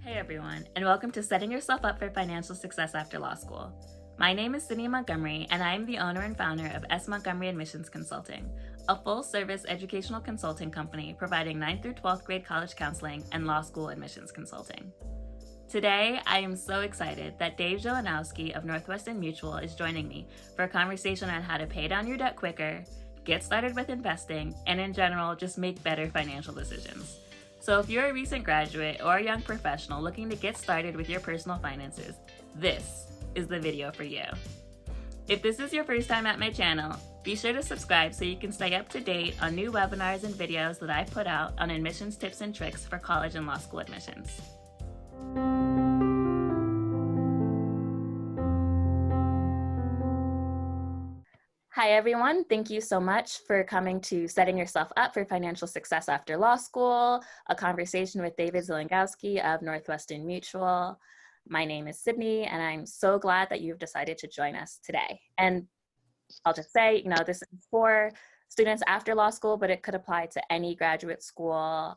Hey everyone, and welcome to Setting Yourself Up for Financial Success After Law School. My name is Sydney Montgomery, and I am the owner and founder of Montgomery Admissions Consulting, a full-service educational consulting company providing 9th through 12th grade college counseling and law school admissions consulting. Today, I am so excited that Dave Szelingowski of Northwestern Mutual is joining me for a conversation on how to pay down your debt quicker, get started with investing, and in general, just make better financial decisions. So if you're a recent graduate or a young professional looking to get started with your personal finances, this is the video for you. If this is your first time at my channel, be sure to subscribe so you can stay up to date on new webinars and videos that I put out on admissions tips and tricks for college and law school admissions. Hi everyone, thank you so much for coming to Setting Yourself Up for Financial Success After Law School, a conversation with David Szelingowski of Northwestern Mutual. My name is Sydney, and I'm so glad that you've decided to join us today. And I'll just say, this is for students after law school, but it could apply to any graduate school,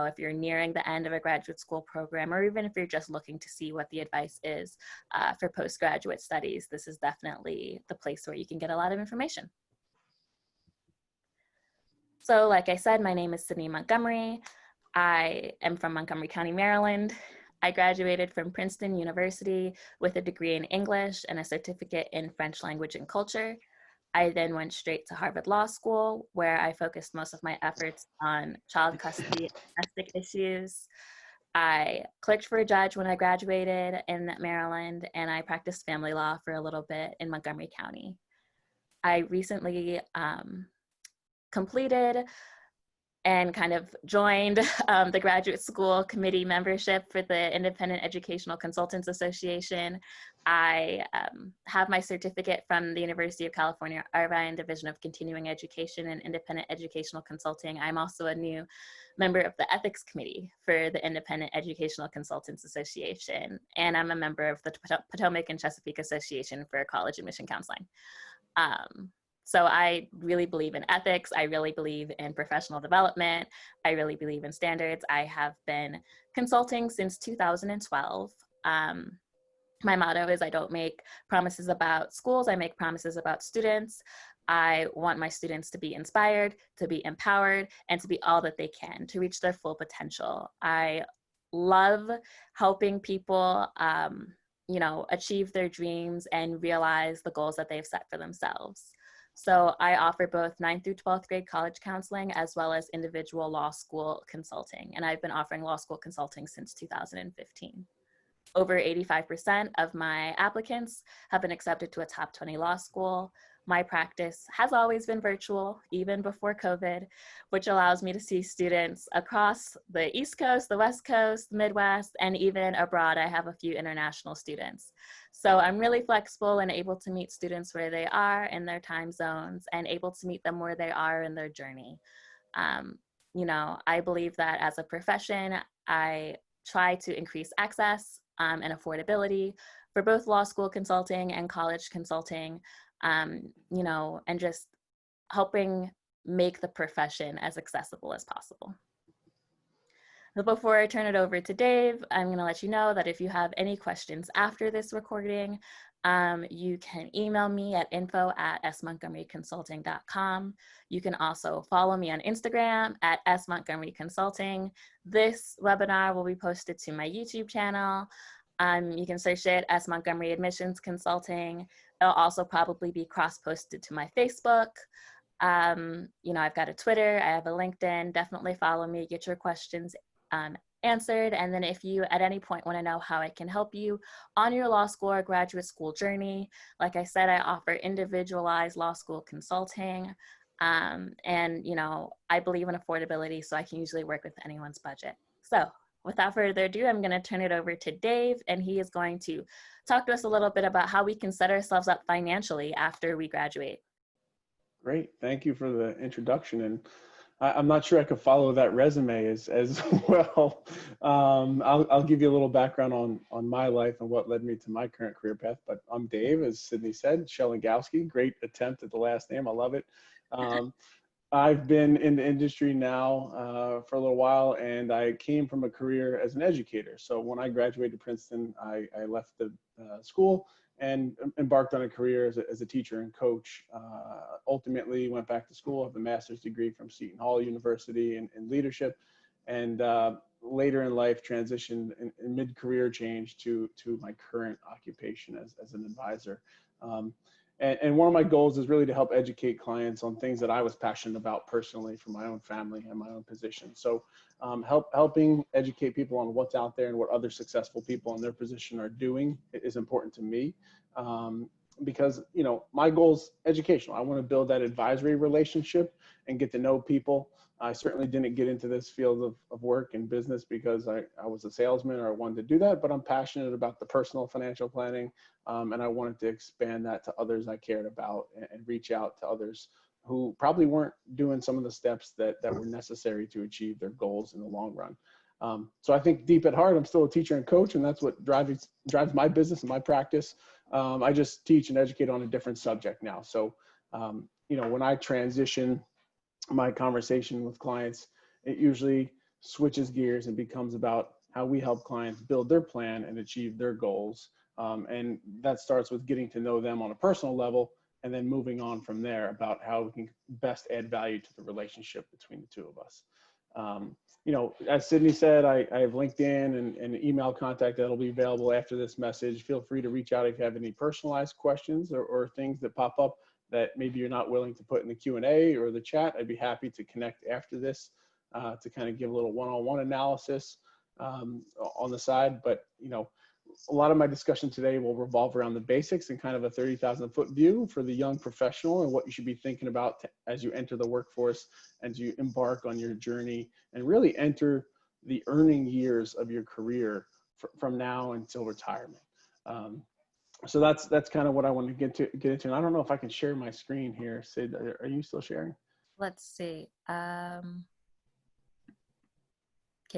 if you're nearing the end of a graduate school program, or even if you're just looking to see what the advice is for postgraduate studies, this is definitely the place where you can get a lot of information. So like I said, my name is Sydney Montgomery. I am from Montgomery County, Maryland. I graduated from Princeton University with a degree in English and a certificate in French language and culture. I then went straight to Harvard Law School, where I focused most of my efforts on child custody and domestic issues. I clerked for a judge when I graduated in Maryland, and I practiced family law for a little bit in Montgomery County. I recently completed and kind of joined the graduate school committee membership for the Independent Educational Consultants Association. I have my certificate from the University of California, Irvine Division of Continuing Education and Independent Educational Consulting. I'm also a new member of the ethics committee for the Independent Educational Consultants Association, and I'm a member of the Potomac and Chesapeake Association for College Admission Counseling. So I really believe in ethics. I really believe in professional development. I really believe in standards. I have been consulting since 2012. My motto is I don't make promises about schools. I make promises about students. I want my students to be inspired, to be empowered, and to be all that they can, to reach their full potential. I love helping people, achieve their dreams and realize the goals that they've set for themselves. So I offer both 9th through 12th grade college counseling as well as individual law school consulting. And I've been offering law school consulting since 2015. Over 85% of my applicants have been accepted to a top 20 law school. My practice has always been virtual, even before COVID, which allows me to see students across the East Coast, the West Coast, the Midwest, and even abroad. I have a few international students. So I'm really flexible and able to meet students where they are in their time zones and able to meet them where they are in their journey. I believe that as a profession, I try to increase access and affordability for both law school consulting and college consulting, and just helping make the profession as accessible as possible. But before I turn it over to Dave, I'm going to let you know that if you have any questions after this recording, you can email me at info@smontgomeryconsulting.com. You can also follow me on Instagram at @smontgomeryconsulting. This webinar will be posted to my YouTube channel. You can search it as Montgomery Admissions Consulting. It'll also probably be cross-posted to my Facebook. I've got a Twitter, I have a LinkedIn. Definitely follow me, get your questions answered. And then if you at any point want to know how I can help you on your law school or graduate school journey, like I said, I offer individualized law school consulting. I believe in affordability, so I can usually work with anyone's budget. So without further ado, I'm going to turn it over to Dave, and he is going to talk to us a little bit about how we can set ourselves up financially after we graduate. Great. Thank you for the introduction. And I'm not sure I could follow that resume as well. I'll give you a little background on my life and what led me to my current career path. But I'm Dave, as Sydney said, Szelingowski. Great attempt at the last name. I love it. I've been in the industry now for a little while, and I came from a career as an educator. So when I graduated Princeton, I left the school and embarked on a career as a teacher and coach. Ultimately went back to school, have a master's degree from Seton Hall University in leadership, and later in life transitioned in mid-career change to my current occupation as an advisor. And one of my goals is really to help educate clients on things that I was passionate about personally for my own family and my own position. So helping educate people on what's out there and what other successful people in their position are doing is important to me. Because, you know, my goal's educational. I want to build that advisory relationship and get to know people. I certainly didn't get into this field of work and business because I was a salesman or I wanted to do that, but I'm passionate about the personal financial planning. And I wanted to expand that to others I cared about and reach out to others who probably weren't doing some of the steps that were necessary to achieve their goals in the long run. So I think deep at heart, I'm still a teacher and coach, and that's what drives my business and my practice. I just teach and educate on a different subject now. So, you know, when I transition my conversation with clients, it usually switches gears and becomes about how we help clients build their plan and achieve their goals. And that starts with getting to know them on a personal level and then moving on from there about how we can best add value to the relationship between the two of us. You know, as Sydney said, I have LinkedIn and email contact that'll be available after this message. Feel free to reach out if you have any personalized questions or things that pop up that maybe you're not willing to put in the Q&A or the chat. I'd be happy to connect after this to kind of give a little one-on-one analysis on the side. But, you know, a lot of my discussion today will revolve around the basics and kind of a 30,000-foot view for the young professional and what you should be thinking about as you enter the workforce, as you embark on your journey and really enter the earning years of your career from now until retirement. So that's kind of what I want to get into. And I don't know if I can share my screen here. Sid, are you still sharing? Let's see. Can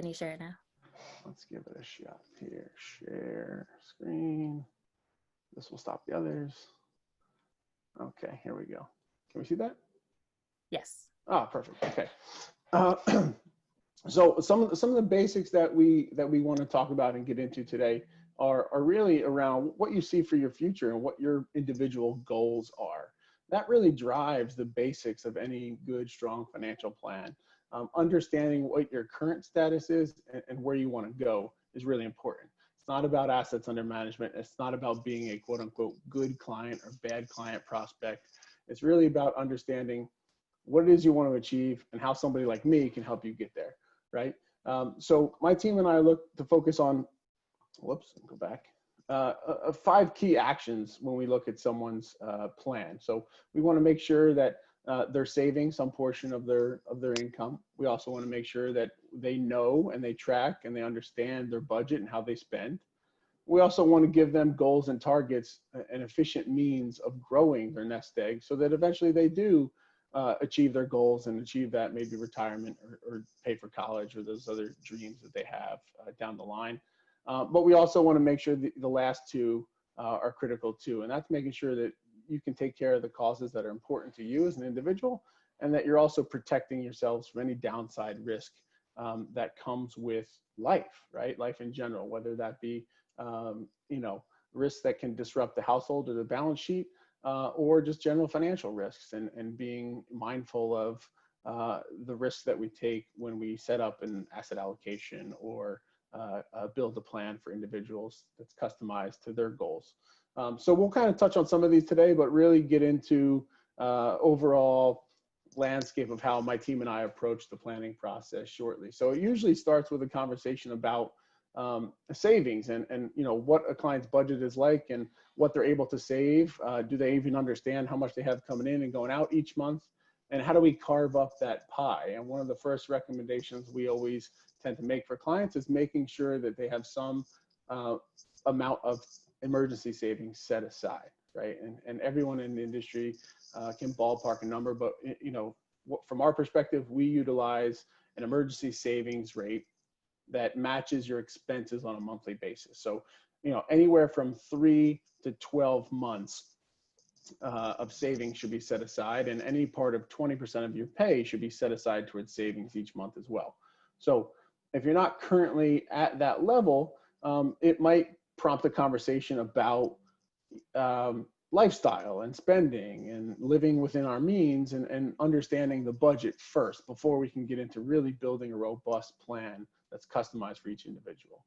you share it now? Let's give it a shot here. Share screen. This will stop the others. Okay, here we go. Can we see that? Yes. Ah, perfect. Okay. So some of the basics that we want to talk about and get into today are really around what you see for your future and what your individual goals are. That really drives the basics of any good, strong financial plan. Understanding what your current status is and where you want to go is really important. It's not about assets under management. It's not about being a quote unquote good client or bad client prospect. It's really about understanding what it is you want to achieve and how somebody like me can help you get there, right? So my team and I look to focus on, go back. 5 key actions when we look at someone's plan. So we want to make sure that they're saving some portion of their income. We also want to make sure that they know and they track and they understand their budget and how they spend. We also want to give them goals and targets, an efficient means of growing their nest egg so that eventually they do achieve their goals and achieve that maybe retirement or pay for college or those other dreams that they have down the line. But we also want to make sure that the last 2 are critical too. And that's making sure that you can take care of the causes that are important to you as an individual, and that you're also protecting yourselves from any downside risk that comes with life, right? Life in general, whether that be, you know, risks that can disrupt the household or the balance sheet, or just general financial risks and being mindful of the risks that we take when we set up an asset allocation or build a plan for individuals that's customized to their goals. So we'll kind of touch on some of these today, but really get into overall landscape of how my team and I approach the planning process shortly. So it usually starts with a conversation about savings and you know what a client's budget is like and what they're able to save. Do they even understand how much they have coming in and going out each month? And how do we carve up that pie? And one of the first recommendations we always tend to make for clients is making sure that they have some amount of emergency savings set aside, right? And everyone in the industry can ballpark a number, but you know, from our perspective, we utilize an emergency savings rate that matches your expenses on a monthly basis. So, you know, anywhere from 3 to 12 months of savings should be set aside, and any part of 20% of your pay should be set aside towards savings each month as well. So if you're not currently at that level, it might prompt a conversation about lifestyle and spending and living within our means, and understanding the budget first before we can get into really building a robust plan that's customized for each individual.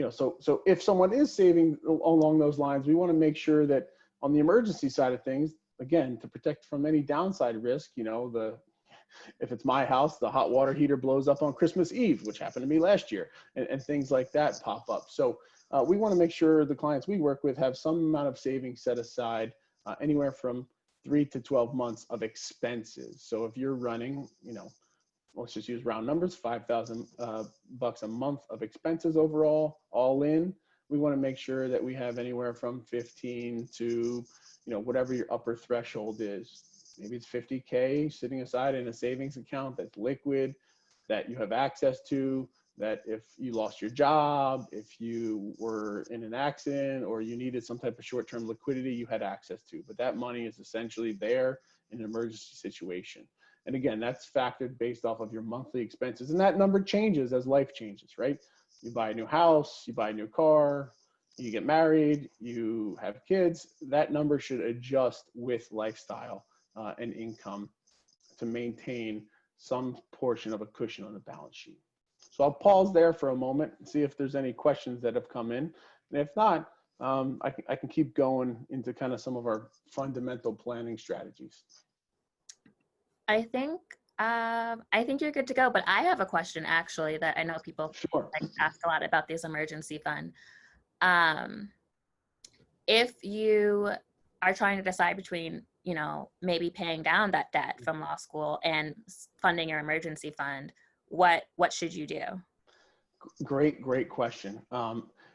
So if someone is saving along those lines, we want to make sure that on the emergency side of things, again, to protect from any downside risk, if it's my house, the hot water heater blows up on Christmas Eve, which happened to me last year, and things like that pop up. So we want to make sure the clients we work with have some amount of savings set aside, anywhere from 3 to 12 months of expenses. So if you're running, let's just use round numbers, $5,000 bucks a month of expenses overall, all in, we want to make sure that we have anywhere from 15 to, whatever your upper threshold is. Maybe it's 50K sitting aside in a savings account that's liquid, that you have access to, that if you lost your job, if you were in an accident, or you needed some type of short-term liquidity, you had access to. But that money is essentially there in an emergency situation. And again, that's factored based off of your monthly expenses. And that number changes as life changes, right? You buy a new house, you buy a new car, you get married, you have kids, that number should adjust with lifestyle and income to maintain some portion of a cushion on the balance sheet. So I'll pause there for a moment and see if there's any questions that have come in. And if not, I can keep going into kind of some of our fundamental planning strategies. I think you're good to go, but I have a question actually that I know people like ask a lot about this emergency fund. If you are trying to decide between, maybe paying down that debt from law school and funding your emergency fund, what should you do? Great question.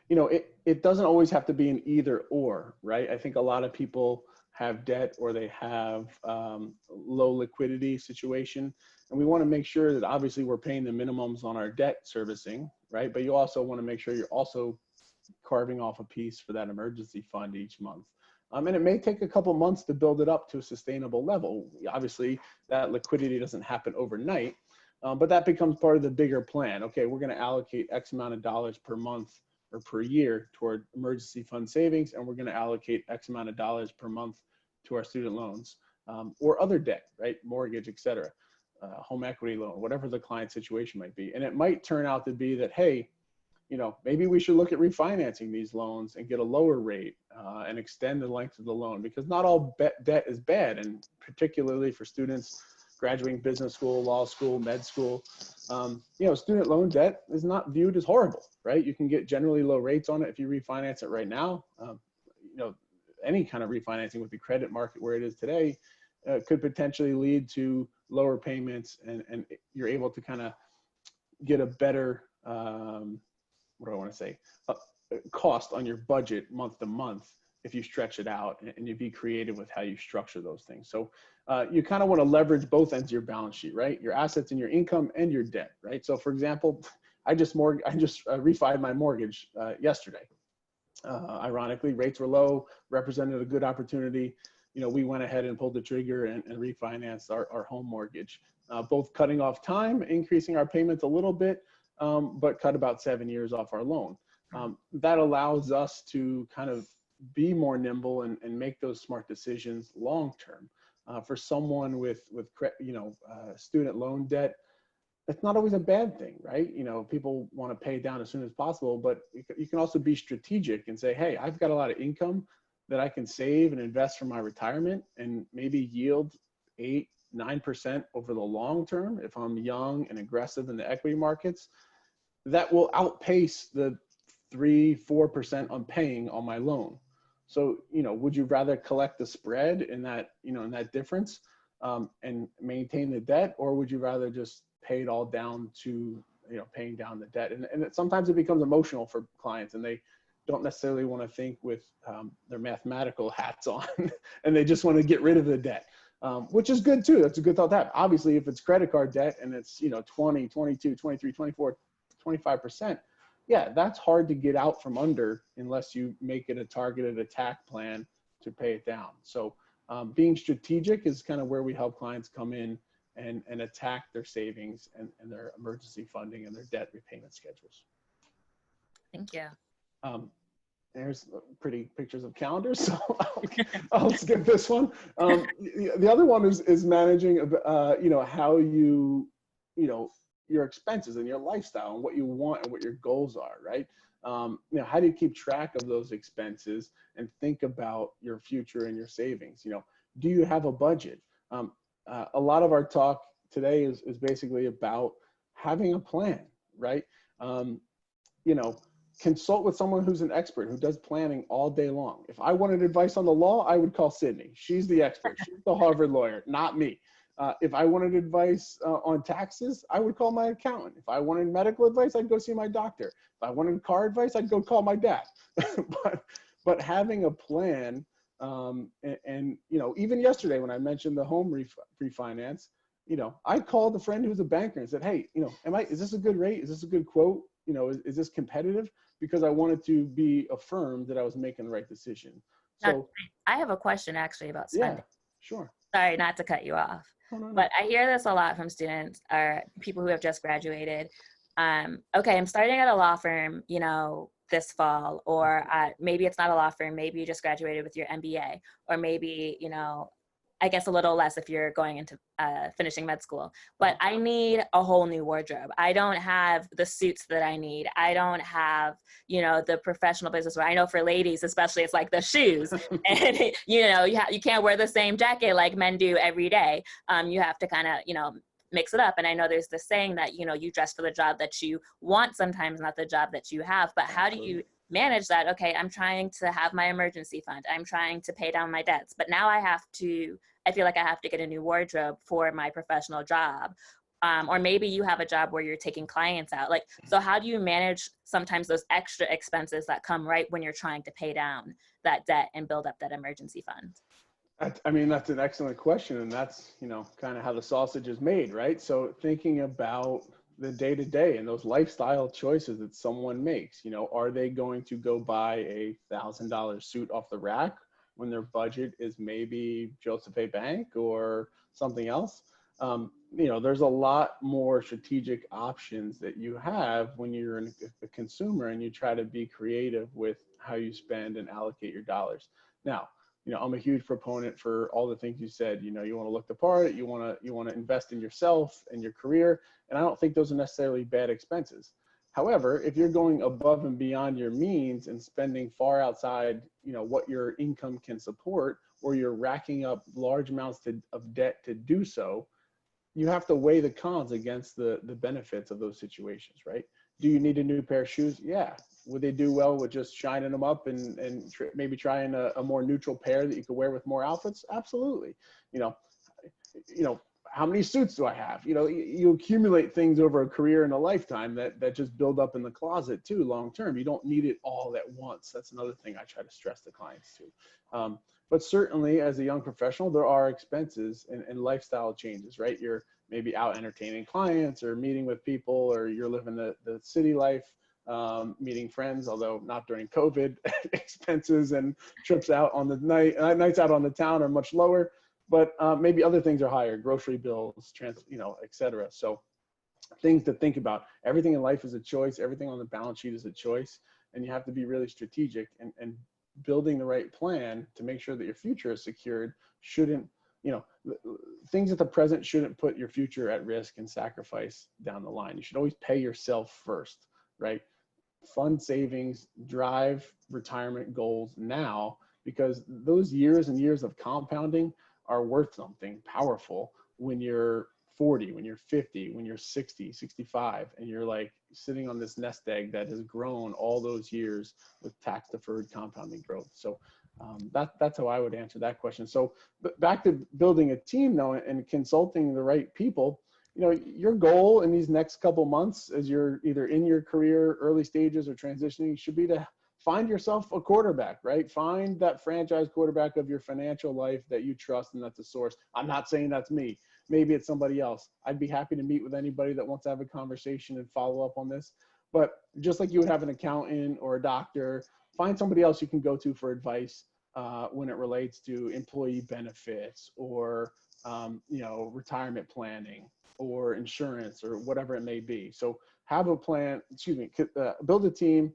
It doesn't always have to be an either or, right? I think a lot of people have debt, or they have low liquidity situation. And we want to make sure that obviously we're paying the minimums on our debt servicing, right? But you also want to make sure you're also carving off a piece for that emergency fund each month. And it may take a couple months to build it up to a sustainable level. Obviously, that liquidity doesn't happen overnight, but that becomes part of the bigger plan. Okay, we're going to allocate X amount of dollars per month or per year toward emergency fund savings, and we're going to allocate X amount of dollars per month to our student loans or other debt, right? Mortgage, et cetera, home equity loan, whatever the client situation might be. And it might turn out to be that, hey, maybe we should look at refinancing these loans and get a lower rate and extend the length of the loan, because not all debt is bad. And particularly for students graduating business school, law school, med school, student loan debt is not viewed as horrible, right? You can get generally low rates on it if you refinance it right now. Any kind of refinancing with the credit market where it is today could potentially lead to lower payments, and you're able to kind of get a better, cost on your budget month to month if you stretch it out and you be creative with how you structure those things. So you kind of want to leverage both ends of your balance sheet, right? Your assets and your income and your debt, right? So for example, I just refied my mortgage yesterday. Ironically, rates were low, represented a good opportunity. We went ahead and pulled the trigger and refinanced our home mortgage, both cutting off time, increasing our payments a little bit, but cut about 7 years off our loan. That allows us to kind of be more nimble and make those smart decisions long-term. For someone with student loan debt, it's not always a bad thing, right? People want to pay down as soon as possible, but you can also be strategic and say, hey, I've got a lot of income that I can save and invest for my retirement and maybe yield 8-9% over the long term. If I'm young and aggressive in the equity markets, that will outpace the 3-4% I'm paying on my loan. So, would you rather collect the spread in that, in that difference and maintain the debt, or would you rather just pay it all down to, paying down the debt? And sometimes it becomes emotional for clients, and they don't necessarily want to think with their mathematical hats on, and they just want to get rid of the debt, which is good too. That's a good thought to have. Obviously, if it's credit card debt and it's 20, 22, 23, 24, 25%, yeah, that's hard to get out from under unless you make it a targeted attack plan to pay it down. So being strategic is kind of where we help clients come in and attack their savings and their emergency funding and their debt repayment schedules. Thank you. There's pretty pictures of calendars, so I'll skip this one. The other one is managing, how your expenses and your lifestyle and what you want and what your goals are, right? How do you keep track of those expenses and think about your future and your savings? Do you have a budget? A lot of our talk today is basically about having a plan, right? Consult with someone who's an expert who does planning all day long. If I wanted advice on the law, I would call Sydney. She's the expert. She's the Harvard lawyer, not me. If I wanted advice on taxes, I would call my accountant. If I wanted medical advice, I'd go see my doctor. If I wanted car advice, I'd go call my dad. but having a plan, and even yesterday when I mentioned the home refinance, I called a friend who's a banker and said, hey, is this a good rate? Is this a good quote? Is this competitive? Because I wanted to be affirmed that I was making the right decision. So I have a question actually about spending. Yeah, sure. Sorry, not to cut you off. No. But I hear this a lot from students or people who have just graduated. Okay, I'm starting at a law firm, this fall, or maybe it's not a law firm. Maybe you just graduated with your MBA, or maybe, I guess a little less if you're going into finishing med school. But I need a whole new wardrobe. I don't have the suits that I need. I don't have, the professional business where I know for ladies, especially, it's like the shoes. And, you can't wear the same jacket like men do every day. You have to kind of, mix it up. And I know there's this saying that, you dress for the job that you want sometimes, not the job that you have. But how do you manage that? Okay, I'm trying to have my emergency fund. I'm trying to pay down my debts, but now I feel like I have to get a new wardrobe for my professional job. Or maybe you have a job where you're taking clients out. So how do you manage sometimes those extra expenses that come right when you're trying to pay down that debt and build up that emergency fund? That's an excellent question. And that's, kind of how the sausage is made, right? So thinking about the day-to-day and those lifestyle choices that someone makes, are they going to go buy a $1,000 suit off the rack when their budget is maybe Joseph A. Bank or something else? There's a lot more strategic options that you have when you're a consumer and you try to be creative with how you spend and allocate your dollars. Now, I'm a huge proponent for all the things you said. You want to look the part, you want to invest in yourself and your career. And I don't think those are necessarily bad expenses. However, if you're going above and beyond your means and spending far outside, what your income can support, or you're racking up large amounts of debt to do so, you have to weigh the cons against the benefits of those situations, right? Do you need a new pair of shoes? Yeah. Would they do well with just shining them up and maybe trying a more neutral pair that you could wear with more outfits? Absolutely. How many suits do I have? You accumulate things over a career and a lifetime that just build up in the closet too, long-term. You don't need it all at once. That's another thing I try to stress to clients too. But certainly as a young professional, there are expenses and lifestyle changes, right? You're maybe out entertaining clients or meeting with people, or you're living the city life, meeting friends, although not during COVID. Expenses and trips out on the nights out on the town are much lower, but maybe other things are higher, grocery bills, et cetera. So things to think about. Everything in life is a choice. Everything on the balance sheet is a choice. And you have to be really strategic, and building the right plan to make sure that your future is secured shouldn't, things at the present shouldn't put your future at risk and sacrifice down the line. You should always pay yourself first, right? Fund savings, drive retirement goals now, because those years and years of compounding are worth something powerful when you're 40, when you're 50, when you're 60, 65, and you're like sitting on this nest egg that has grown all those years with tax deferred compounding growth. So that's how I would answer that question. So back to building a team though, and consulting the right people. Your goal in these next couple months, as you're either in your career, early stages, or transitioning, should be to find yourself a quarterback, right? Find that franchise quarterback of your financial life that you trust and that's a source. I'm not saying that's me. Maybe it's somebody else. I'd be happy to meet with anybody that wants to have a conversation and follow up on this. But just like you would have an accountant or a doctor, find somebody else you can go to for advice. when it relates to employee benefits or retirement planning or insurance or whatever it may be. So have a plan, build a team,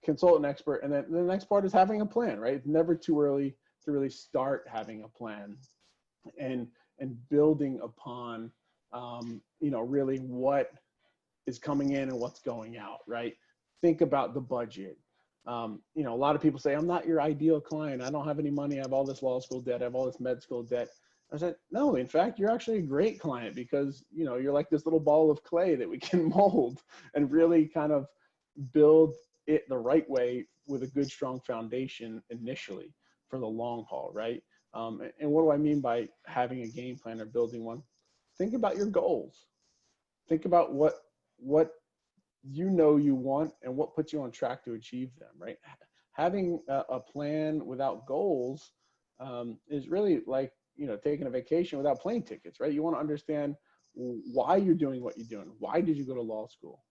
consult an expert, and then the next part is having a plan, right? It's never too early to really start having a plan and building upon, really what is coming in and what's going out, right? Think about the budget. A lot of people say, I'm not your ideal client. I don't have any money. I have all this law school debt. I have all this med school debt. I said, no, in fact, you're actually a great client because, you're like this little ball of clay that we can mold and really kind of build it the right way with a good, strong foundation initially for the long haul, right? And what do I mean by having a game plan or building one? Think about your goals. Think about what you want and what puts you on track to achieve them, right? Having a plan without goals is really like, taking a vacation without plane tickets, right? You want to understand why you're doing what you're doing. Why did you go to law school?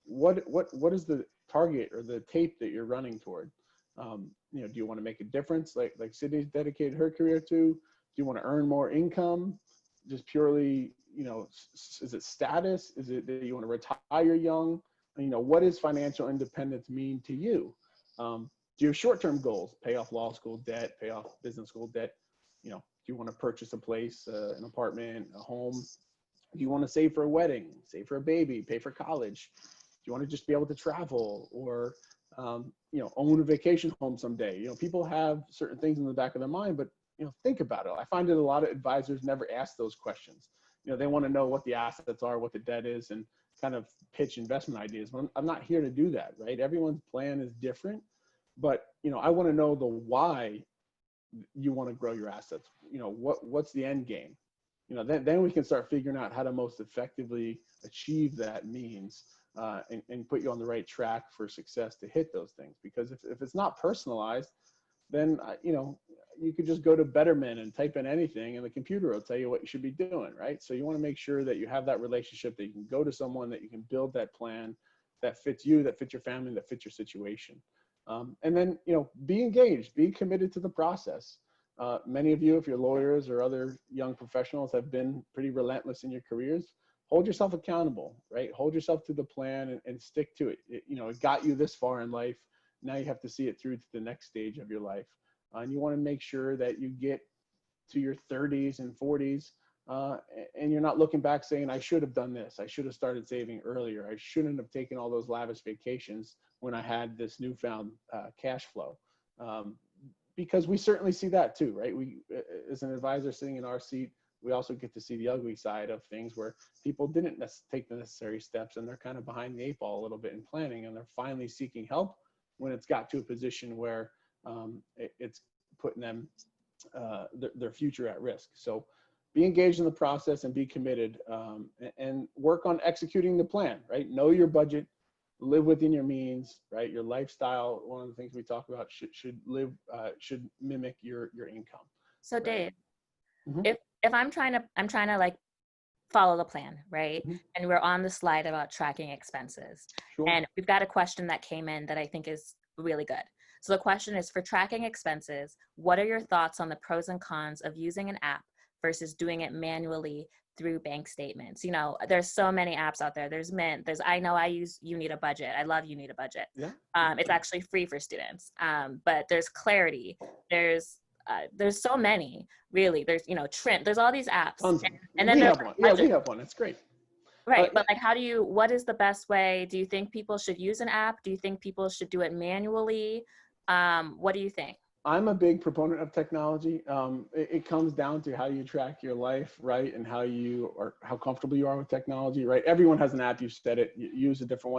What is the target or the tape that you're running toward? Do you want to make a difference like Sydney's dedicated her career to? Do you want to earn more income? Just purely, is it status? Is it that you want to retire young? What does financial independence mean to you? Do you have short-term goals? Pay off law school debt, pay off business school debt. Do you want to purchase a place, an apartment, a home? Do you want to save for a wedding, save for a baby, pay for college? Do you want to just be able to travel or, own a vacation home someday? People have certain things in the back of their mind, but, think about it. I find that a lot of advisors never ask those questions. They want to know what the assets are, what the debt is, and kind of pitch investment ideas. But I'm not here to do that, right? Everyone's plan is different, but, I want to know the why you want to grow your assets. What's the end game? Then we can start figuring out how to most effectively achieve that means and put you on the right track for success to hit those things. Because if it's not personalized, then, you could just go to Betterment and type in anything and the computer will tell you what you should be doing, right? So you want to make sure that you have that relationship, that you can go to someone, that you can build that plan that fits you, that fits your family, that fits your situation. And then, be engaged, be committed to the process. Many of you, if you're lawyers or other young professionals, have been pretty relentless in your careers. Hold yourself accountable, right? Hold yourself to the plan and stick to it. It got you this far in life. Now you have to see it through to the next stage of your life. And you want to make sure that you get to your 30s and 40s and you're not looking back saying, I should have done this. I should have started saving earlier. I shouldn't have taken all those lavish vacations when I had this newfound cash flow. Because we certainly see that too, right? We, as an advisor sitting in our seat, we also get to see the ugly side of things where people didn't take the necessary steps and they're kind of behind the 8 ball a little bit in planning, and they're finally seeking help when it's got to a position where it's putting them, their future at risk. So be engaged in the process and be committed and work on executing the plan, right? Know your budget, live within your means, right? Your lifestyle, one of the things we talk about, should mimic your income. So right? Dave, Mm-hmm. if I'm trying to like follow the plan, right? Mm-hmm. And we're on the slide about tracking expenses. Sure. And we've got a question that came in that I think is really good. So the question is, for tracking expenses, what are your thoughts on the pros and cons of using an app versus doing it manually through bank statements? There's so many apps out there. There's Mint, I know I use You Need a Budget. I love You Need a Budget. Yeah. It's actually free for students. But there's Clarity. There's so many, really. There's, Trent. There's all these apps. And then we have one. Yeah, we have one. It's great. Right. But like, what is the best way? Do you think people should use an app? Do you think people should do it manually? What do you think? I'm a big proponent of technology. It comes down to how you track your life, right? And how comfortable you are with technology, right? Everyone has an app. You said it. You use a different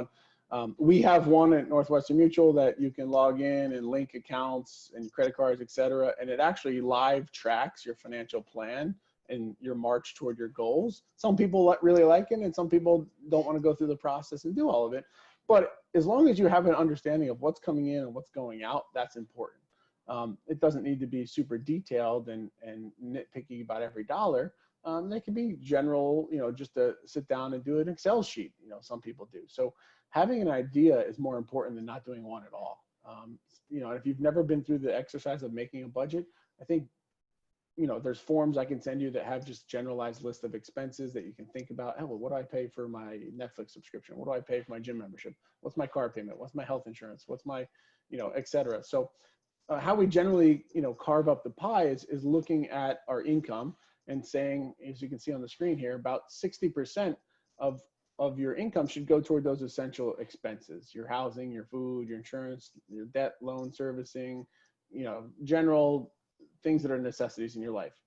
one. We have one at Northwestern Mutual that you can log in and link accounts and credit cards, et cetera. And it actually live tracks your financial plan and your march toward your goals. Some people really like it, and some people don't want to go through the process and do all of it. But as long as you have an understanding of what's coming in and what's going out, that's important. It doesn't need to be super detailed and nitpicky about every dollar. They can be general, just to sit down and do an Excel sheet, some people do. So having an idea is more important than not doing one at all. You know, if you've never been through the exercise of making a budget, I think, you know, there's forms I can send you that have just generalized list of expenses that you can think about. Oh, well, what do I pay for my Netflix subscription? What do I pay for my gym membership? What's my car payment? What's my health insurance? What's my, you know, et cetera. So how we generally, you know, carve up the pie is looking at our income and saying, as you can see on the screen here, about 60% of your income should go toward those essential expenses: your housing, your food, your insurance, your debt, loan servicing, you know, general things that are necessities in your life.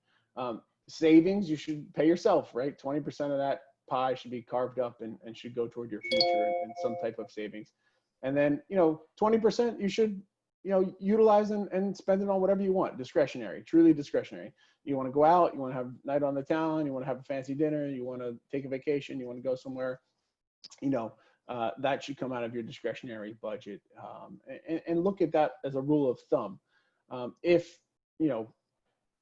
Savings, you should pay yourself, right? 20% of that pie should be carved up and should go toward your future and some type of savings. And then, you know, 20% you should, you know, utilize and spend it on whatever you want, discretionary, truly discretionary. You want to go out, you want to have a night on the town, you want to have a fancy dinner, you want to take a vacation, you want to go somewhere, you know, that should come out of your discretionary budget. And look at that as a rule of thumb. If, you know,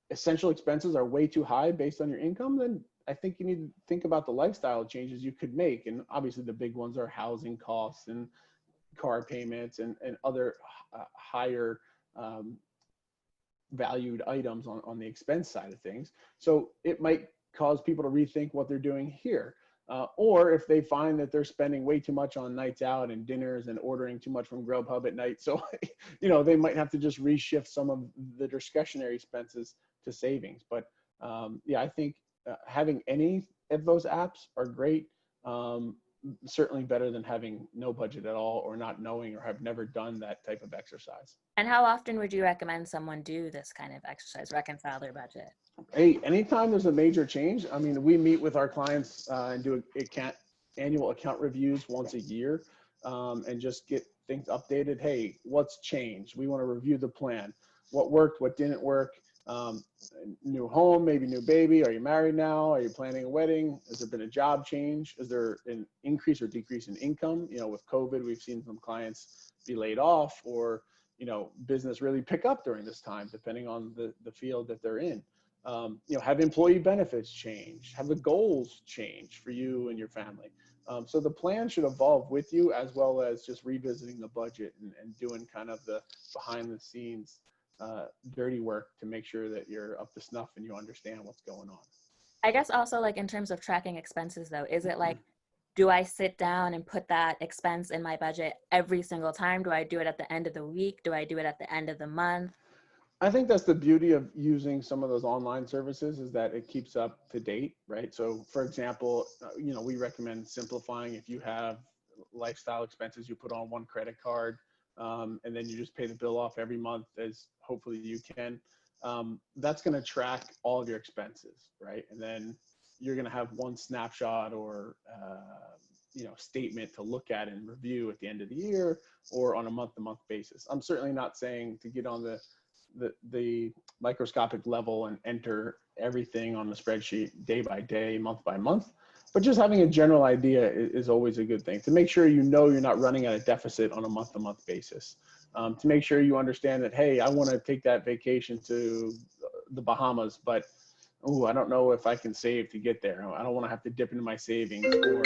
essential expenses are way too high based on your income, then I think you need to think about the lifestyle changes you could make. And obviously the big ones are housing costs and car payments and other higher valued items on the expense side of things. So it might cause people to rethink what they're doing here. Or if they find that they're spending way too much on nights out and dinners and ordering too much from Grubhub at night. So, you know, they might have to just reshift some of the discretionary expenses to savings. But yeah, I think having any of those apps are great. Certainly better than having no budget at all or not knowing or have never done that type of exercise. And how often would you recommend someone do this kind of exercise, reconcile their budget? Hey, anytime there's a major change, I mean, we meet with our clients and do annual account reviews once a year and just get things updated. Hey, what's changed? We want to review the plan. What worked, what didn't work? New home, maybe new baby. Are you married now? Are you planning a wedding? Has there been a job change? Is there an increase or decrease in income? You know, with COVID, we've seen some clients be laid off or, you know, business really pick up during this time, depending on the field that they're in. You know, have employee benefits change? Have the goals change for you and your family? So the plan should evolve with you, as well as just revisiting the budget and doing kind of the behind the scenes dirty work to make sure that you're up to snuff and you understand what's going on. I guess also, like, in terms of tracking expenses though, is it like, do I sit down and put that expense in my budget every single time? Do I do it at the end of the week? Do I do it at the end of the month? I think that's the beauty of using some of those online services, is that it keeps up to date, right? So for example, you know, we recommend simplifying. If you have lifestyle expenses, you put on one credit card, and then you just pay the bill off every month, as hopefully you can. That's going to track all of your expenses, right? And then you're going to have one snapshot or you know, statement to look at and review at the end of the year or on a month-to-month basis. I'm certainly not saying to get on the microscopic level and enter everything on the spreadsheet day by day, month by month, but just having a general idea is always a good thing, to make sure you know you're not running at a deficit on a month-to-month basis, to make sure you understand that, hey, I want to take that vacation to the Bahamas, but I don't know if I can save to get there. I don't want to have to dip into my savings, or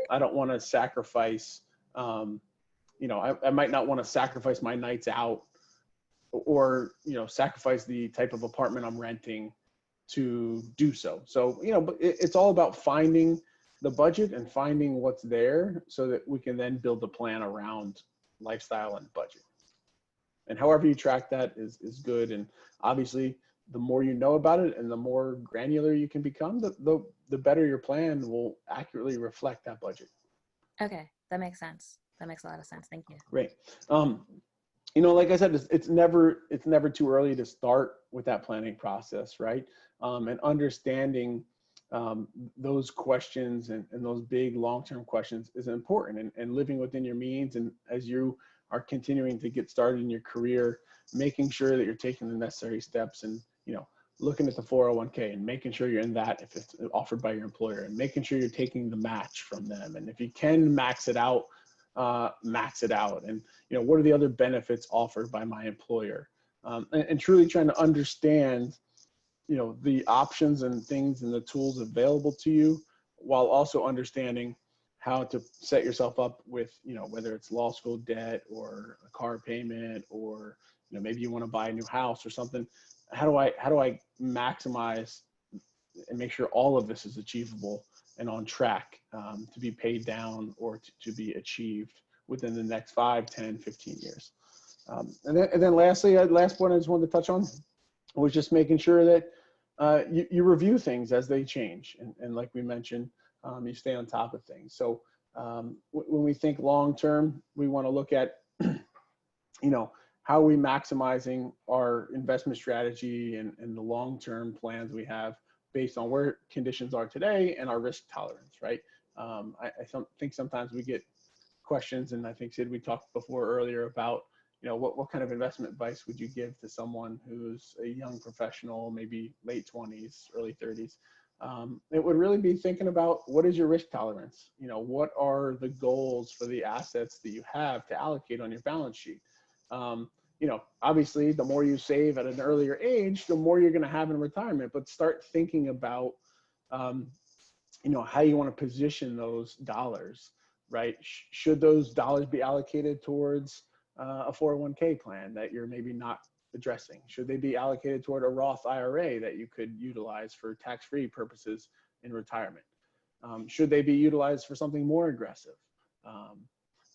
I don't want to sacrifice, you know, I might not want to sacrifice my nights out, or, you know, sacrifice the type of apartment I'm renting to do so. So, you know, but it's all about finding the budget and finding what's there so that we can then build a plan around lifestyle and budget. And however you track that is good. And obviously, the more you know about it and the more granular you can become, the better your plan will accurately reflect that budget. Okay, that makes sense. That makes a lot of sense. Thank you. Great. You know, like I said, it's never too early to start with that planning process, right? And understanding those questions and those big long-term questions is important, and living within your means. And as you are continuing to get started in your career, making sure that you're taking the necessary steps, and, you know, looking at the 401k and making sure you're in that if it's offered by your employer, and making sure you're taking the match from them. And if you can max it out, and, you know, what are the other benefits offered by my employer, and truly trying to understand, you know, the options and things and the tools available to you, while also understanding how to set yourself up with, whether it's law school debt or a car payment, or, maybe you want to buy a new house or something. How do I maximize and make sure all of this is achievable and on track to be paid down or to be achieved within the next 5, 10, 15 years. And then lastly, last point I just wanted to touch on was just making sure that you review things as they change. And like we mentioned, you stay on top of things. So when we think long-term, we want to look at, how are we maximizing our investment strategy and the long-term plans we have based on where conditions are today and our risk tolerance, right? I think sometimes we get questions, and I think, Sid, we talked before earlier about, what kind of investment advice would you give to someone who's a young professional, maybe late 20s, early 30s? It would really be thinking about, what is your risk tolerance? What are the goals for the assets that you have to allocate on your balance sheet? Obviously, the more you save at an earlier age, the more you're going to have in retirement, but start thinking about, how you want to position those dollars, right? Should those dollars be allocated towards a 401k plan that you're maybe not addressing? Should they be allocated toward a Roth IRA that you could utilize for tax-free purposes in retirement? Should they be utilized for something more aggressive?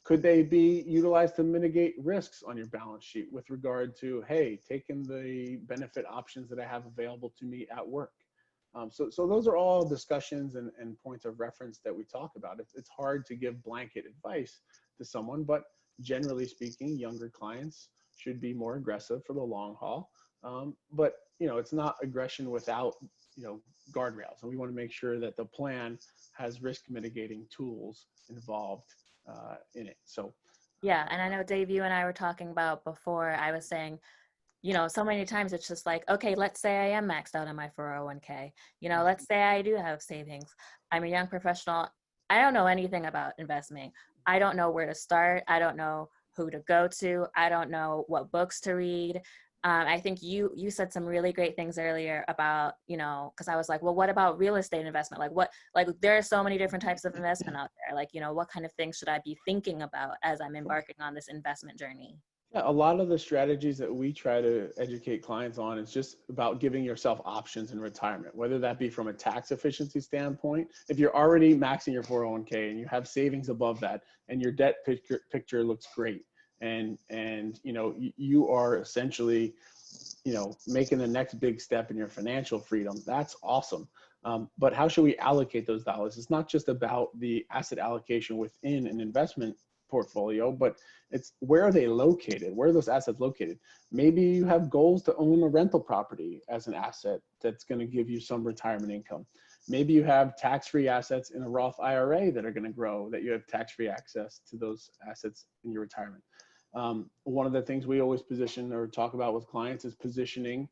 Could they be utilized to mitigate risks on your balance sheet with regard to, hey, taking the benefit options that I have available to me at work? So those are all discussions and points of reference that we talk about. It's hard to give blanket advice to someone, but generally speaking, younger clients should be more aggressive for the long haul. But it's not aggression without guardrails, and we want to make sure that the plan has risk mitigating tools involved in it. So yeah, and I know, Dave, you and I were talking about before, I was saying, so many times it's just like, okay, let's say I am maxed out on my 401k. Let's say I do have savings. I'm a young professional. I don't know anything about investing. I don't know where to start. I don't know who to go to. I don't know what books to read. I think you said some really great things earlier about, because I was like, well, what about real estate investment? Like there are so many different types of investment out there. Like, what kind of things should I be thinking about as I'm embarking on this investment journey? Yeah, a lot of the strategies that we try to educate clients on is just about giving yourself options in retirement, whether that be from a tax efficiency standpoint. If you're already maxing your 401k and you have savings above that and your debt picture looks great, and you are essentially making the next big step in your financial freedom, that's awesome. But how should we allocate those dollars? It's not just about the asset allocation within an investment portfolio, but it's where are they located? Where are those assets located? Maybe you have goals to own a rental property as an asset that's going to give you some retirement income. Maybe you have tax-free assets in a Roth IRA that are going to grow, that you have tax-free access to those assets in your retirement. One of the things we always position or talk about with clients is positioning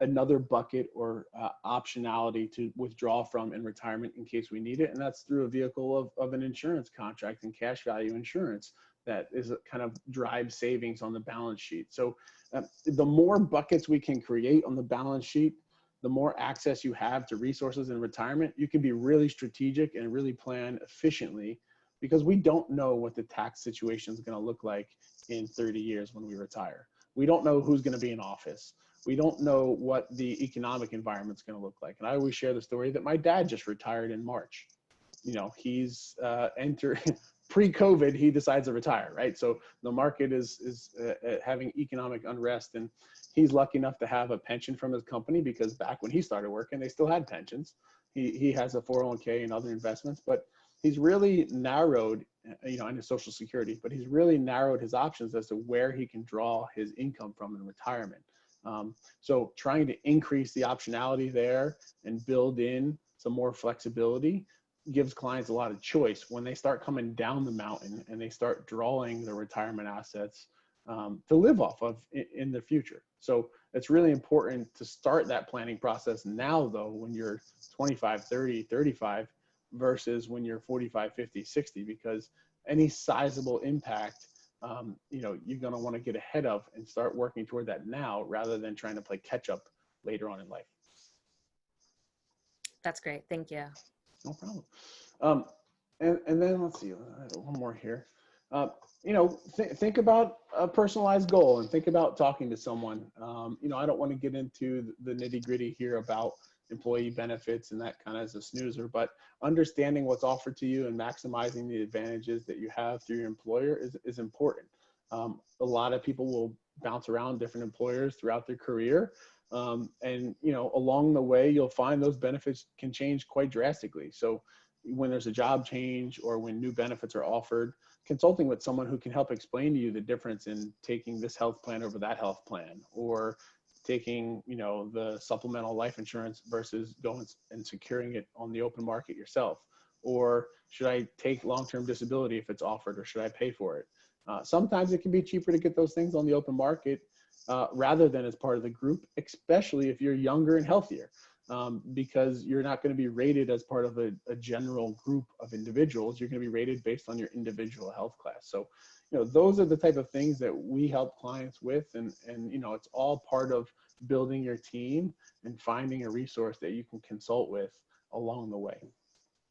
another bucket or optionality to withdraw from in retirement in case we need it. And that's through a vehicle of an insurance contract and cash value insurance that is kind of drives savings on the balance sheet. So the more buckets we can create on the balance sheet, the more access you have to resources in retirement, you can be really strategic and really plan efficiently, because we don't know what the tax situation is going to look like in 30 years when we retire. We don't know who's going to be in office. We don't know what the economic environment's going to look like. And I always share the story that my dad just retired in March. He's pre-COVID, he decides to retire, right? So the market is having economic unrest, and he's lucky enough to have a pension from his company, because back when he started working, they still had pensions. He has a 401k and other investments, but he's really narrowed, and his Social Security, but he's really narrowed his options as to where he can draw his income from in retirement. So trying to increase the optionality there and build in some more flexibility gives clients a lot of choice when they start coming down the mountain and they start drawing their retirement assets to live off of in the future. So it's really important to start that planning process now, though, when you're 25, 30, 35, versus when you're 45, 50, 60, because any sizable impact, you're going to want to get ahead of and start working toward that now, rather than trying to play catch up later on in life. That's great. Thank you. No problem. And then let's see, I have one more here. Uh, think about a personalized goal and think about talking to someone. I don't want to get into the nitty gritty here about employee benefits and that kind of as a snoozer, but understanding what's offered to you and maximizing the advantages that you have through your employer is important. A lot of people will bounce around different employers throughout their career. And along the way, you'll find those benefits can change quite drastically. So when there's a job change or when new benefits are offered, consulting with someone who can help explain to you the difference in taking this health plan over that health plan, or taking, the supplemental life insurance versus going and securing it on the open market yourself, or should I take long-term disability if it's offered, or should I pay for it? Sometimes it can be cheaper to get those things on the open market rather than as part of the group, especially if you're younger and healthier. Because you're not going to be rated as part of a general group of individuals. You're going to be rated based on your individual health class. So, those are the type of things that we help clients with. And it's all part of building your team and finding a resource that you can consult with along the way.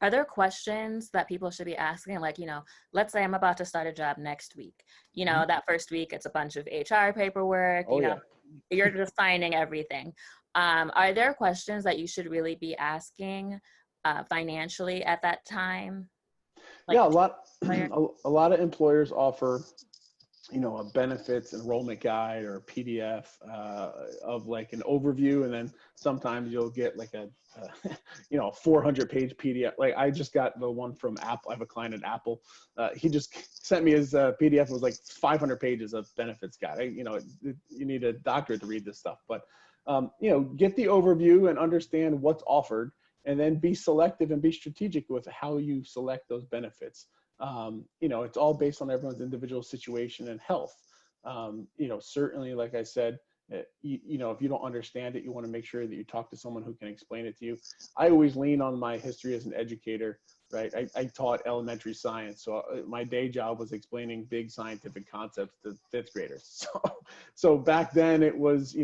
Are there questions that people should be asking? Like, let's say I'm about to start a job next week. That first week, it's a bunch of HR paperwork, Yeah. You're just signing everything. Are there questions that you should really be asking financially at that time? Like, Yeah, a lot of employers offer, a benefits enrollment guide or a PDF of like an overview, and then sometimes you'll get like a 400-page PDF. Like I just got the one from Apple. I have a client at Apple. He just sent me his PDF. It was like 500 pages of benefits guide. You need a doctorate to read this stuff, but get the overview and understand what's offered, and then be selective and be strategic with how you select those benefits. It's all based on everyone's individual situation and health. Certainly, like I said, if you don't understand it, you want to make sure that you talk to someone who can explain it to you. I always lean on my history as an educator, right? I taught elementary science. So my day job was explaining big scientific concepts to fifth graders. So back then it was,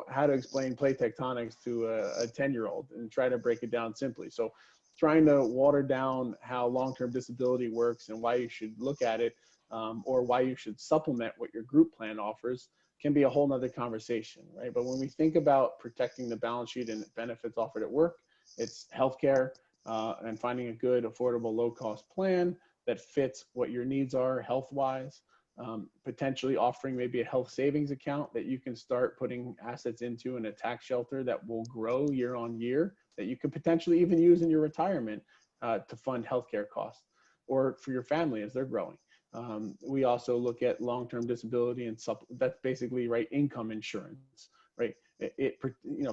how to explain plate tectonics to a 10-year-old and try to break it down simply. So trying to water down how long-term disability works and why you should look at it, or why you should supplement what your group plan offers, can be a whole nother conversation, right? But when we think about protecting the balance sheet and benefits offered at work, it's healthcare and finding a good, affordable, low-cost plan that fits what your needs are health-wise. Potentially offering maybe a health savings account that you can start putting assets into in a tax shelter that will grow year on year, that you could potentially even use in your retirement to fund healthcare costs or for your family as they're growing. We also look at long-term disability and that's basically, right, income insurance, right?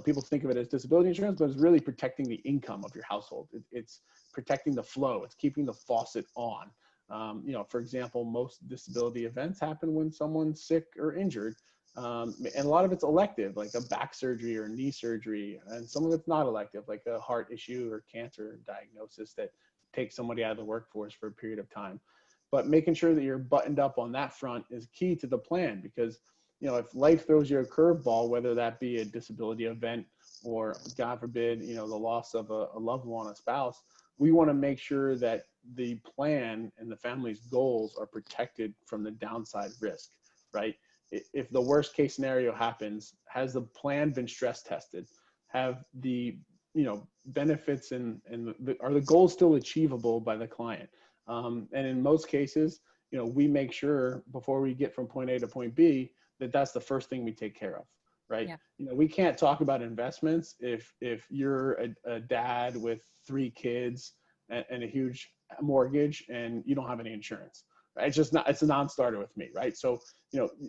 People think of it as disability insurance, but it's really protecting the income of your household. It's protecting the flow. It's keeping the faucet on. For example, most disability events happen when someone's sick or injured. And a lot of it's elective, like a back surgery or knee surgery, and some of it's not elective, like a heart issue or cancer diagnosis that takes somebody out of the workforce for a period of time. But making sure that you're buttoned up on that front is key to the plan, because if life throws you a curveball, whether that be a disability event or, God forbid, the loss of a loved one, a spouse, we want to make sure that the plan and the family's goals are protected from the downside risk, right? If the worst case scenario happens, has the plan been stress tested? Have the benefits and are the goals still achievable by the client? And in most cases, we make sure before we get from point A to point B that that's the first thing we take care of, right? Yeah. We can't talk about investments if you're a dad with 3 kids and a huge mortgage and you don't have any insurance. Right? It's a non-starter with me, right? So,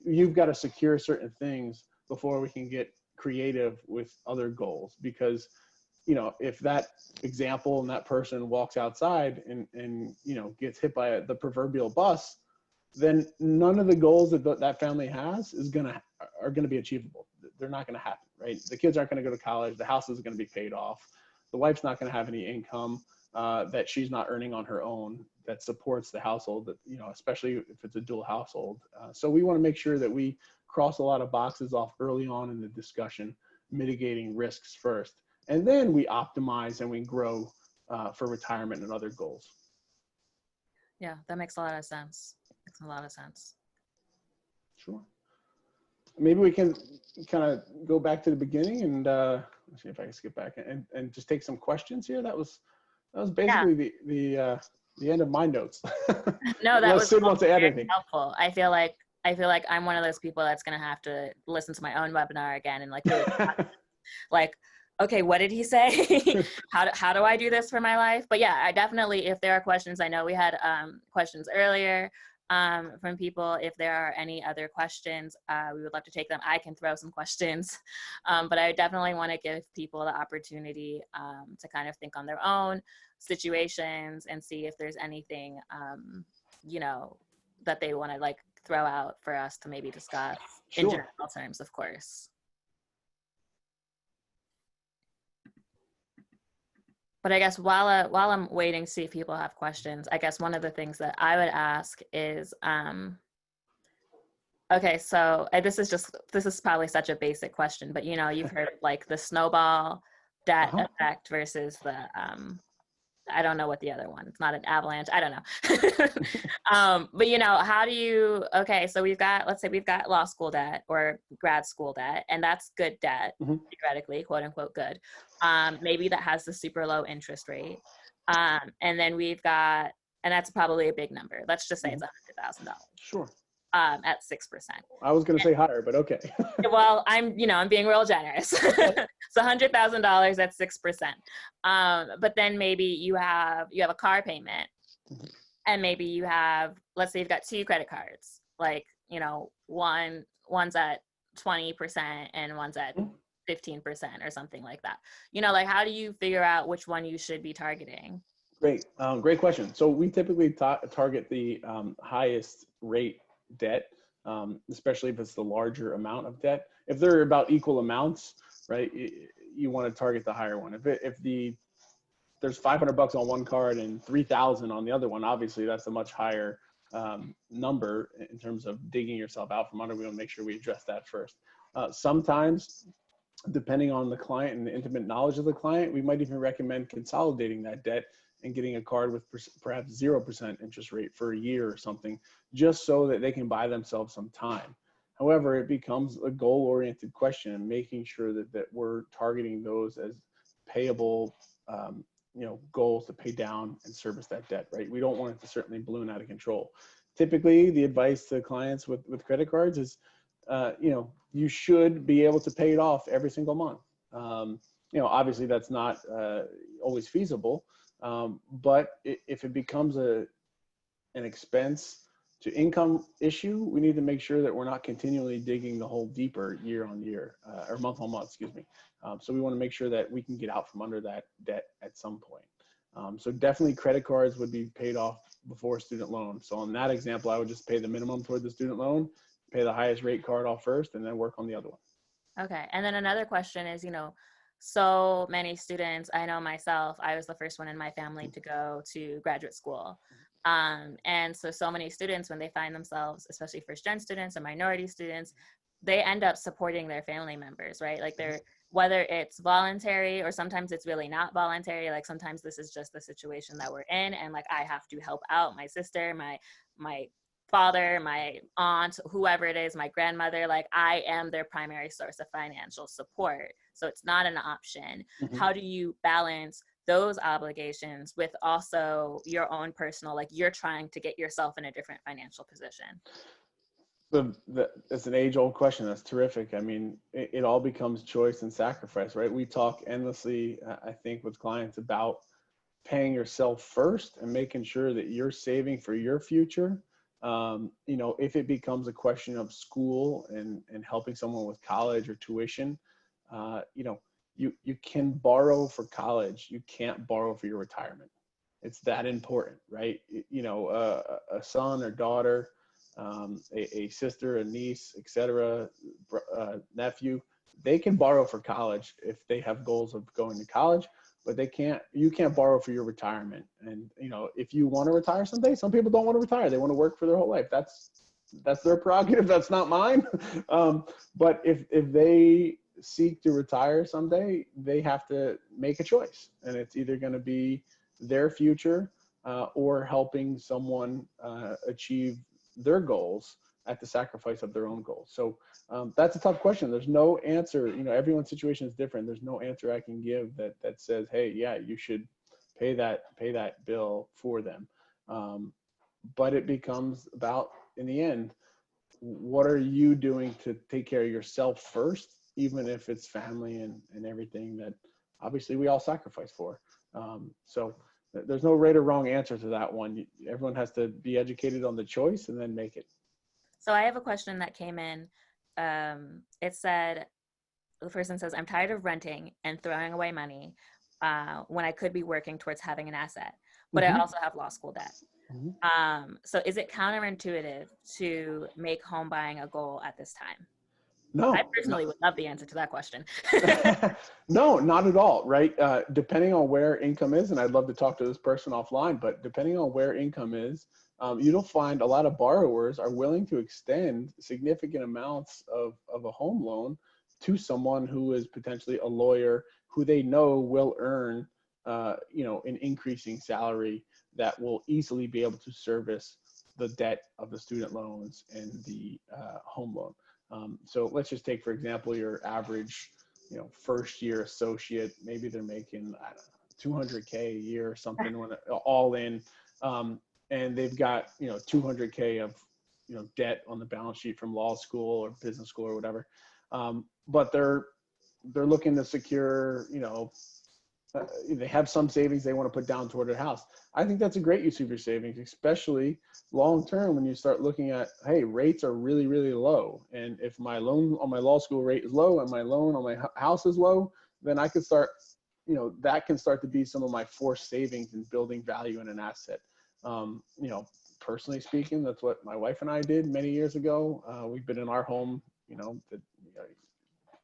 you've got to secure certain things before we can get creative with other goals, because if that example and that person walks outside and gets hit by the proverbial bus, then none of the goals that family has are gonna be achievable. They're not gonna happen, right? The kids aren't gonna go to college. The house isn't gonna be paid off. The wife's not gonna have any income that she's not earning on her own that supports the household, that, especially if it's a dual household. So we want to make sure that we cross a lot of boxes off early on in the discussion, mitigating risks first. And then we optimize and we grow for retirement and other goals. Yeah, that makes a lot of sense. Makes a lot of sense. Sure. Maybe we can kind of go back to the beginning and let's see if I can skip back and just take some questions here. That was basically the end of my notes. No, that Unless was Sid wants to add very anything. helpful. I feel like I'm one of those people that's gonna have to listen to my own webinar again and like really like, okay, what did he say? How do I do this for my life? But yeah, I definitely, if there are questions, I know we had questions earlier from people. If there are any other questions, we would love to take them. I can throw some questions, but I definitely want to give people the opportunity to kind of think on their own situations and see if there's anything, you know, that they want to like throw out for us to maybe discuss in general terms, of course. But I guess while I'm waiting to see if people have questions, I guess one of the things that I would ask is, okay, so this is probably such a basic question, but you know, you've heard of like the snowball debt effect versus the, I don't know what the other one, it's not an avalanche, I don't know. But you know, how do you, okay, so let's say we've got law school debt or grad school debt, and that's good debt, theoretically, quote unquote good. Maybe that has the super low interest rate. And then we've got, and that's probably a big number. Let's just say it's $100,000. Sure. At 6%. I was going to say higher, but okay. Well, I'm being real generous. So $100,000 at 6%. But then maybe you have a car payment, and maybe you have, let's say you've got 2 credit cards, like, you know, one's at 20% and one's at 15% or something like that. You know, like, how do you figure out which one you should be targeting? Great. Great question. So we typically target the highest rate debt, especially if it's the larger amount of debt. If they're about equal amounts, right, you want to target the higher one. If there's $500 on one card and 3,000 on the other one, obviously that's a much higher number in terms of digging yourself out from under. We want to make sure we address that first. Sometimes, depending on the client and the intimate knowledge of the client, we might even recommend consolidating that debt and getting a card with perhaps 0% interest rate for a year or something, just so that they can buy themselves some time. However, it becomes a goal-oriented question, and making sure that we're targeting those as payable, goals to pay down and service that debt, right? We don't want it to certainly balloon out of control. Typically, the advice to clients with credit cards is, you should be able to pay it off every single month. Obviously that's not always feasible. But if it becomes an expense to income issue, we need to make sure that we're not continually digging the hole deeper year on year or month on month, excuse me. So we want to make sure that we can get out from under that debt at some point. So definitely credit cards would be paid off before student loan. So on that example, I would just pay the minimum toward the student loan, pay the highest rate card off first, and then work on the other one. Okay. And then another question is, so many students, I know myself, I was the first one in my family to go to graduate school. And so many students, when they find themselves, especially first-gen students and minority students, they end up supporting their family members, right? Like whether it's voluntary or sometimes it's really not voluntary. Like sometimes this is just the situation that we're in, and like I have to help out my sister, my father, my aunt, whoever it is, my grandmother, like I am their primary source of financial support. So it's not an option. How do you balance those obligations with also your own personal, like you're trying to get yourself in a different financial position? It's an age-old question. That's terrific. I mean, it all becomes choice and sacrifice, right? We talk endlessly, I think, with clients about paying yourself first and making sure that you're saving for your future. If it becomes a question of school and helping someone with college or tuition, you can borrow for college. You can't borrow for your retirement. It's that important, right? A son or daughter, a sister, a niece, etc., nephew, they can borrow for college if they have goals of going to college, but you can't borrow for your retirement. And, if you want to retire someday, some people don't want to retire. They want to work for their whole life. That's their prerogative. That's not mine. But if they seek to retire someday, they have to make a choice, and it's either going to be their future or helping someone achieve their goals at the sacrifice of their own goals. So that's a tough question. There's no answer. You know, everyone's situation is different. There's no answer I can give that says, hey, yeah, you should pay that bill for them. But it becomes about, in the end, what are you doing to take care of yourself first, even if it's family and everything that obviously we all sacrifice for. So there's no right or wrong answer to that one. Everyone has to be educated on the choice and then make it. So I have a question that came in. It said, the person says, I'm tired of renting and throwing away money when I could be working towards having an asset, but I also have law school debt. So is it counterintuitive to make home buying a goal at this time? No. I personally would love the answer to that question. No, not at all, right? Depending on where income is, and I'd love to talk to this person offline, but depending on where income is, you'll find a lot of borrowers are willing to extend significant amounts of a home loan to someone who is potentially a lawyer who they know will earn an increasing salary that will easily be able to service the debt of the student loans and the home loan. So let's just take, for example, your average, first year associate. Maybe they're making, I don't know, $200K a year or something, when all in, and they've got $200K of debt on the balance sheet from law school or business school or whatever. But they're looking to secure, they have some savings they want to put down toward their house. I think that's a great use of your savings, especially long term when you start looking at, hey, rates are really, really low. And if my loan on my law school rate is low and my loan on my house is low, then I could start, that can start to be some of my forced savings in building value in an asset. Personally speaking, that's what my wife and I did many years ago. We've been in our home,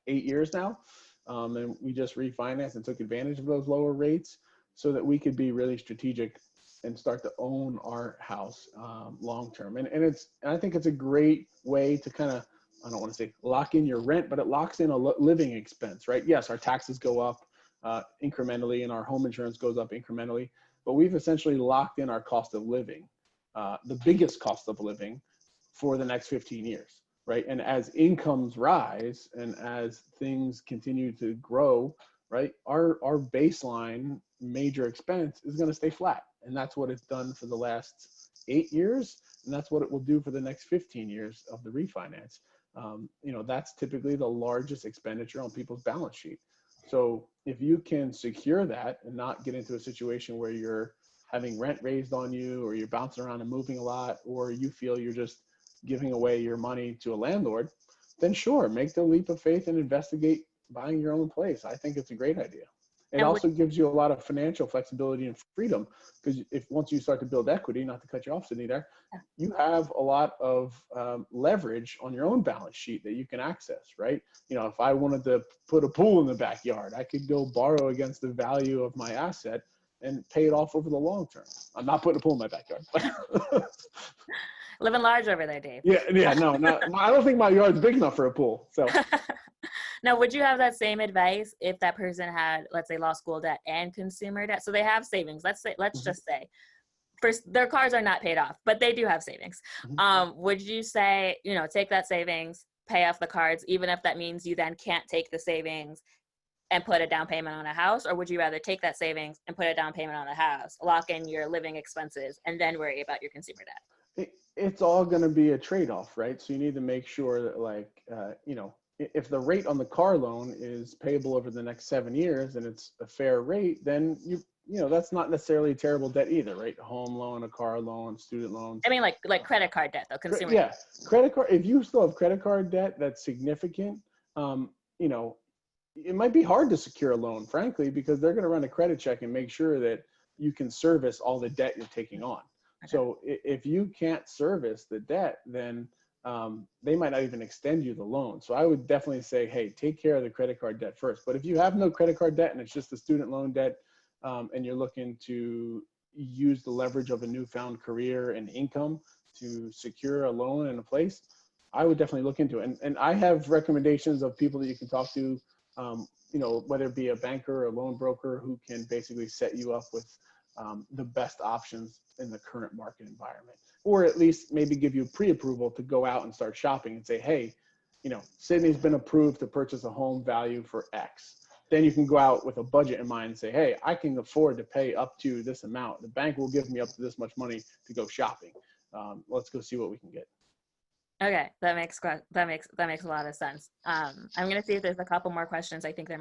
8 years now. And we just refinanced and took advantage of those lower rates so that we could be really strategic and start to own our house long term. And I think it's a great way to kind of, I don't want to say lock in your rent, but it locks in a living expense, right? Yes, our taxes go up incrementally and our home insurance goes up incrementally, but we've essentially locked in our cost of living, the biggest cost of living for the next 15 years. Right. And as incomes rise and as things continue to grow, right, our baseline major expense is going to stay flat. And that's what it's done for the last 8 years. And that's what it will do for the next 15 years of the refinance. That's typically the largest expenditure on people's balance sheet. So if you can secure that and not get into a situation where you're having rent raised on you, or you're bouncing around and moving a lot, or you feel you're just giving away your money to a landlord, then sure, make the leap of faith and investigate buying your own place. I think it's a great idea. It also gives you a lot of financial flexibility and freedom, because once you start to build equity, not to cut you off, Sydney, there, you have a lot of leverage on your own balance sheet that you can access, right? If I wanted to put a pool in the backyard, I could go borrow against the value of my asset and pay it off over the long term. I'm not putting a pool in my backyard. Living large over there, Dave. Yeah, no, I don't think my yard's big enough for a pool. So, now, would you have that same advice if that person had, let's say, law school debt and consumer debt? So they have savings. Let's just say, first, their cars are not paid off, but they do have savings. Would you say, take that savings, pay off the cards, even if that means you then can't take the savings and put a down payment on a house? Or would you rather take that savings and put a down payment on a house, lock in your living expenses, and then worry about your consumer debt? It's all going to be a trade-off, right? So you need to make sure that, if the rate on the car loan is payable over the next 7 years and it's a fair rate, then that's not necessarily a terrible debt either, right? A home loan, a car loan, student loans. I mean, like credit card debt, though, consumer. Yeah, credit card. If you still have credit card debt that's significant, it might be hard to secure a loan, frankly, because they're going to run a credit check and make sure that you can service all the debt you're taking on. Okay. So if you can't service the debt, then they might not even extend you the loan. So I would definitely say, hey, take care of the credit card debt first. But if you have no credit card debt and it's just the student loan debt, and you're looking to use the leverage of a newfound career and income to secure a loan in a place, I would definitely look into it. And I have recommendations of people that you can talk to, whether it be a banker or a loan broker who can basically set you up with the best options in the current market environment, or at least maybe give you pre-approval to go out and start shopping and say, hey, Sydney's been approved to purchase a home value for X. Then you can go out with a budget in mind and say, hey, I can afford to pay up to this amount. The bank will give me up to this much money to go shopping. Let's go see what we can get. Okay, that makes a lot of sense. I'm gonna see if there's a couple more questions. I think there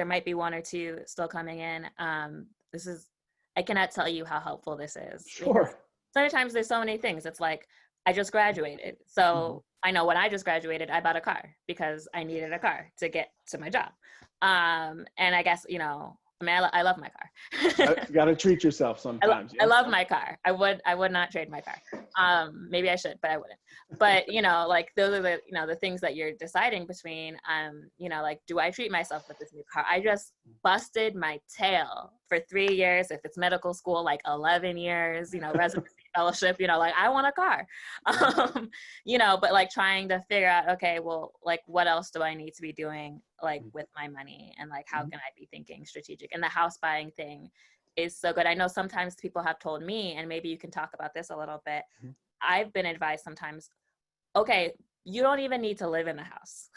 might be one or two still coming in. I cannot tell you how helpful this is. Sure. Sometimes there's so many things. It's like, I just graduated. So I know when I just graduated, I bought a car because I needed a car to get to my job. And I guess, I love my car. Got to treat yourself sometimes. I love my car. I would not trade my car. Maybe I should, but I wouldn't. But, like those are the things that you're deciding between, like, do I treat myself with this new car? I just busted my tail for 3 years. If it's medical school, like 11 years, residency fellowship, like I want a car, but like trying to figure out, okay, well, like what else do I need to be doing like with my money, and like how can I be thinking strategic? And the house buying thing is so good. I know sometimes people have told me, and maybe you can talk about this a little bit. I've been advised sometimes, okay, you don't even need to live in the house.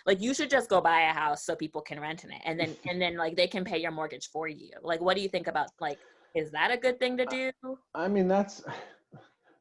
Like you should just go buy a house so people can rent in it, and then like they can pay your mortgage for you. Like, what do you think about, like, is that a good thing to do? I mean, that's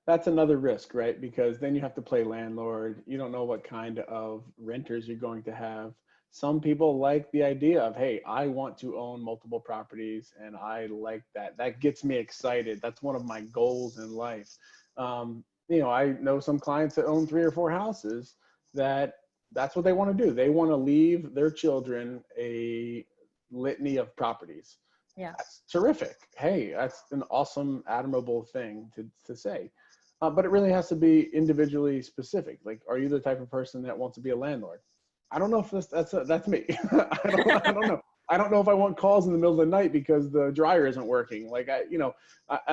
another risk, right? Because then you have to play landlord. You don't know what kind of renters you're going to have. Some people like the idea of, hey, I want to own multiple properties, and I like that. That gets me excited. That's one of my goals in life. I know some clients that own 3 or 4 houses that's what they want to do. They want to leave their children a litany of properties. Yeah. That's terrific. Hey, that's an awesome, admirable thing to say. But it really has to be individually specific. Like, are you the type of person that wants to be a landlord? I don't know if that's me. I don't know. I don't know if I want calls in the middle of the night because the dryer isn't working. Like, I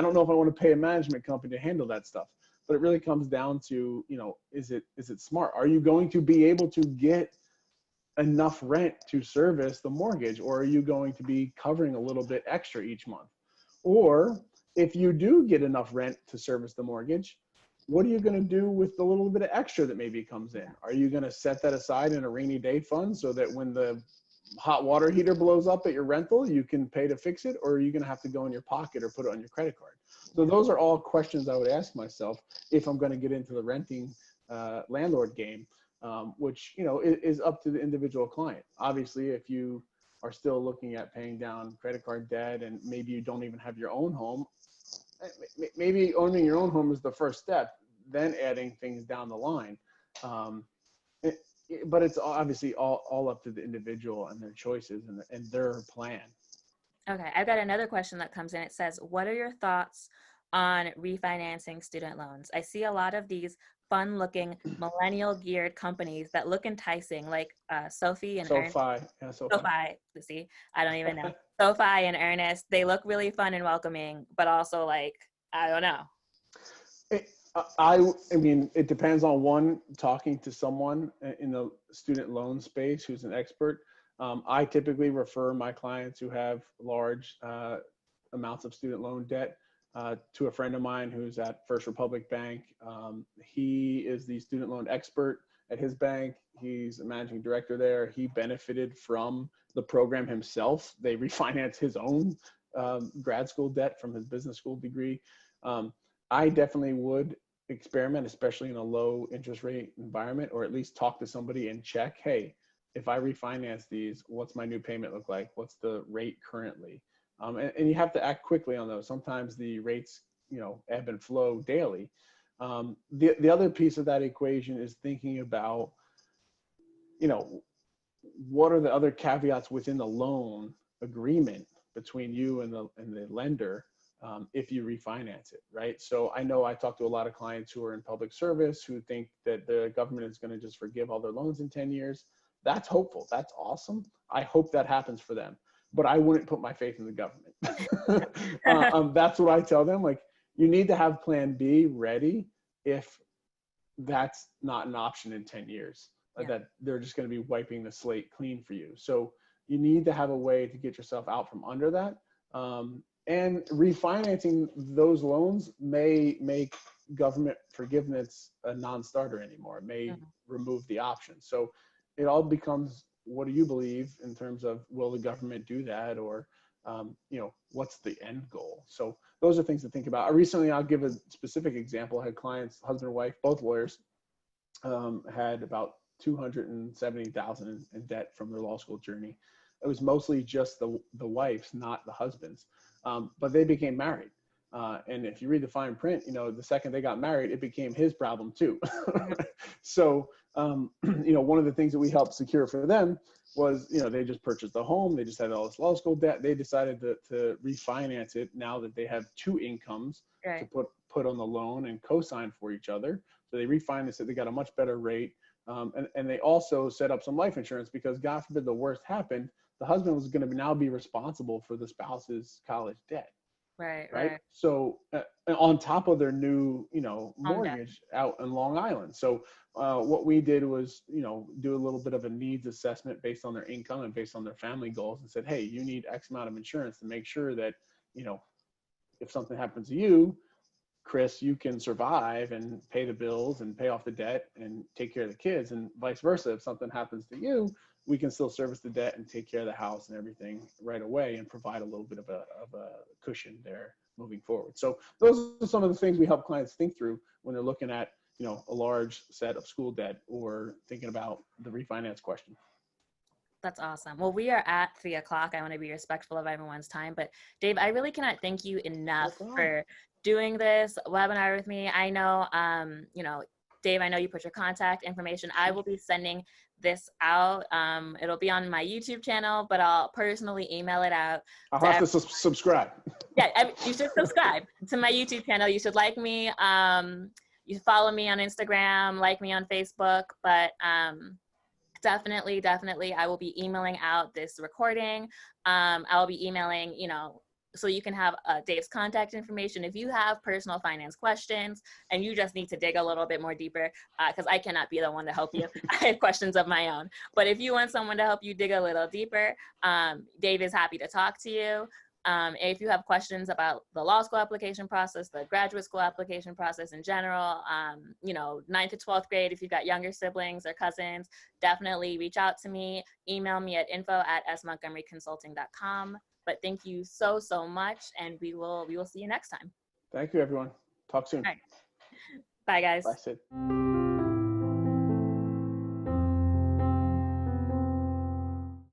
don't know if I want to pay a management company to handle that stuff. But it really comes down to, is it smart? Are you going to be able to get enough rent to service the mortgage, or are you going to be covering a little bit extra each month? Or if you do get enough rent to service the mortgage, what are you going to do with the little bit of extra that maybe comes in? Are you going to set that aside in a rainy day fund so that when the hot water heater blows up at your rental, you can pay to fix it? Or are you going to have to go in your pocket or put it on your credit card? So those are all questions I would ask myself if I'm going to get into the renting landlord game. Which, is up to the individual client. Obviously, if you are still looking at paying down credit card debt and maybe you don't even have your own home, maybe owning your own home is the first step, then adding things down the line. But it's obviously all up to the individual and their choices and their plan. Okay, I've got another question that comes in. It says, what are your thoughts on refinancing student loans? I see a lot of these fun-looking millennial-geared companies that look enticing, like Sophie and Ernest. SoFi. See, I don't even know. SoFi and Ernest. They look really fun and welcoming, but also like, I don't know. I mean, it depends on talking to someone in the student loan space who's an expert. I typically refer my clients who have large amounts of student loan debt to a friend of mine who's at First Republic Bank. He is the student loan expert at his bank. He's a managing director there. He benefited from the program himself. They refinanced his own grad school debt from his business school degree. I definitely would experiment, especially in a low interest rate environment, or at least talk to somebody and check, hey, if I refinance these, what's my new payment look like? What's the rate currently? And you have to act quickly on those. Sometimes the rates, ebb and flow daily. The other piece of that equation is thinking about, what are the other caveats within the loan agreement between you and the lender if you refinance it, right? So I know I talk to a lot of clients who are in public service who think that the government is going to just forgive all their loans in 10 years. That's hopeful. That's awesome. I hope that happens for them. But I wouldn't put my faith in the government. That's what I tell them. Like, you need to have plan B ready if that's not an option in 10 years, that they're just going to be wiping the slate clean for you. So you need to have a way to get yourself out from under that. And refinancing those loans may make government forgiveness a non-starter anymore. It may remove the option. So it all becomes, what do you believe in terms of, will the government do that? Or, what's the end goal? So those are things to think about. Recently, I'll give a specific example. I had clients, husband and wife, both lawyers, had about $270,000 in debt from their law school journey. It was mostly just the wife's, not the husband's. But they became married. And if you read the fine print, the second they got married, it became his problem too. So, one of the things that we helped secure for them was, they just purchased a home. They just had all this law school debt. They decided to refinance it now that they have two incomes to put on the loan and co-sign for each other. So they refinanced it. They got a much better rate. And they also set up some life insurance because, God forbid, the worst happened. The husband was going to now be responsible for the spouse's college debt. Right. So on top of their new, mortgage out in Long Island. So what we did was, do a little bit of a needs assessment based on their income and based on their family goals, and said, hey, you need X amount of insurance to make sure that, if something happens to you, Chris, you can survive and pay the bills and pay off the debt and take care of the kids, and vice versa. If something happens to you, we can still service the debt and take care of the house and everything right away and provide a little bit of a cushion there moving forward. So those are some of the things we help clients think through when they're looking at, a large set of school debt or thinking about the refinance question. That's awesome. Well, we are at 3:00. I want to be respectful of everyone's time, but Dave, I really cannot thank you enough for doing this webinar with me. I know, Dave, I know you put your contact information. I will be sending this out. It'll be on my YouTube channel, but I'll personally email it out. I'll have to subscribe. Yeah, you should subscribe to my YouTube channel. You should like me. You follow me on Instagram, like me on Facebook, but definitely, I will be emailing out this recording. I will be emailing, so you can have Dave's contact information. If you have personal finance questions and you just need to dig a little bit more deeper, because I cannot be the one to help you. I have questions of my own. But if you want someone to help you dig a little deeper, Dave is happy to talk to you. If you have questions about the law school application process, the graduate school application process in general, 9th to 12th grade, if you've got younger siblings or cousins, definitely reach out to me. Email me at info@smontgomeryconsulting.com. But thank you so much, and we will see you next time. Thank you, everyone. Talk soon. All right. Bye, guys. Bye, Sid.